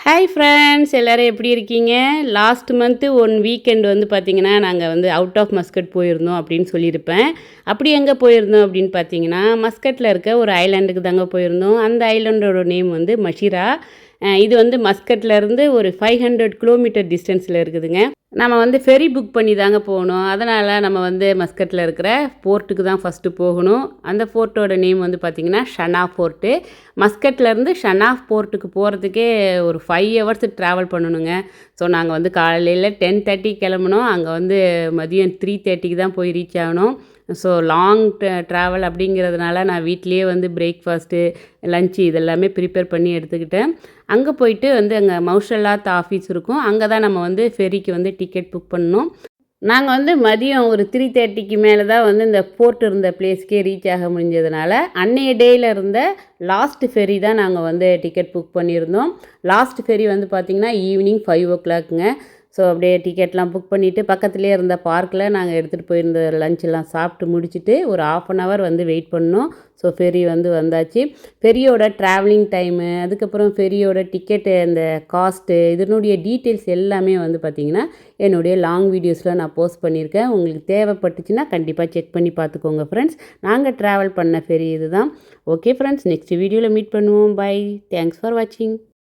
Hi friends, எல்லோரும் எப்படி இருக்கீங்க? லாஸ்ட் மந்த்து ஒன் வீக்கெண்ட் வந்து பார்த்திங்கன்னா, நாங்கள் வந்து அவுட் ஆஃப் மஸ்கட் போயிருந்தோம் அப்படின்னு சொல்லியிருப்பேன். அப்படி எங்கே போயிருந்தோம் அப்படின்னு பார்த்தீங்கன்னா, மஸ்கட்டில் இருக்க ஒரு ஐலாண்டுக்கு தாங்க போயிருந்தோம். அந்த ஐலாண்டோட நேம் வந்து மஷிரா. இது வந்து மஸ்கட்லேருந்து ஒரு 500 கிலோமீட்டர் டிஸ்டன்ஸில் இருக்குதுங்க. நம்ம வந்து ஃபெரி புக் பண்ணி தாங்க போகணும். அதனால் நம்ம வந்து மஸ்கட்டில் இருக்கிற போர்ட்டுக்கு தான் ஃபஸ்ட்டு போகணும். அந்த ஃபோர்ட்டோட நேம் வந்து பார்த்திங்கன்னா ஷனாஃப் ஃபோர்ட்டு. மஸ்கட்லேருந்து ஷனாஃப் போர்ட்டுக்கு போகிறதுக்கே ஒரு 5 ஹவர்ஸ் ட்ராவல் பண்ணணுங்க. ஸோ நாங்கள் வந்து காலையில் 10:30 கிளம்புனோம். அங்கே வந்து மதியம் 3:30க்கு தான் போய் ரீச் ஆகணும். ஸோ லாங் ட்ராவல் அப்படிங்கிறதுனால நான் வீட்லேயே வந்து பிரேக்ஃபாஸ்ட்டு, லஞ்சு இதெல்லாமே ப்ரிப்பேர் பண்ணி எடுத்துக்கிட்டேன். அங்கே போயிட்டு வந்து அங்கே மௌஷல்லாத் ஆஃபீஸ் இருக்கும். அங்கே தான் நம்ம வந்து ஃபெரிக்கு வந்து டிக்கெட் புக் பண்ணோம். நாங்கள் வந்து மதியம் ஒரு 3:30க்கு மேலே தான் வந்து இந்த போர்ட் இருந்த பிளேஸ்க்கே ரீச் ஆக முடிஞ்சதுனால, அன்னைய டேயில் இருந்த லாஸ்ட் ஃபெரி தான் நாங்கள் வந்து டிக்கெட் புக் பண்ணியிருந்தோம். லாஸ்ட் ஃபெரி வந்து பார்த்திங்கன்னா ஈவினிங் 5 o'clockங்க. ஸோ அப்படியே டிக்கெட்லாம் புக் பண்ணிவிட்டு பக்கத்துலேயே இருந்த பார்க்கில் நாங்கள் எடுத்துகிட்டு போயிருந்த லஞ்செல்லாம் சாப்பிட்டு முடிச்சுட்டு ஒரு 1/2 hour வந்து வெயிட் பண்ணோம். ஸோ ஃபெரி வந்து வந்தாச்சு. ஃபெரியோட ட்ராவலிங் டைமு, அதுக்கப்புறம் ஃபெரியோட டிக்கெட்டு, அந்த காஸ்ட்டு, இதனுடைய டீட்டெயில்ஸ் எல்லாமே வந்து பார்த்திங்கன்னா என்னுடைய லாங் வீடியோஸில் நான் போஸ்ட் பண்ணியிருக்கேன். உங்களுக்கு தேவைப்பட்டுச்சுன்னா கண்டிப்பாக செக் பண்ணி பார்த்துக்கோங்க ஃப்ரெண்ட்ஸ். நாங்கள் ட்ராவல் பண்ண ஃபெரி இது தான். ஓகே ஃப்ரெண்ட்ஸ், நெக்ஸ்ட் வீடியோவில் மீட் பண்ணுவோம். பை. தேங்க்ஸ் ஃபார் வாட்சிங்.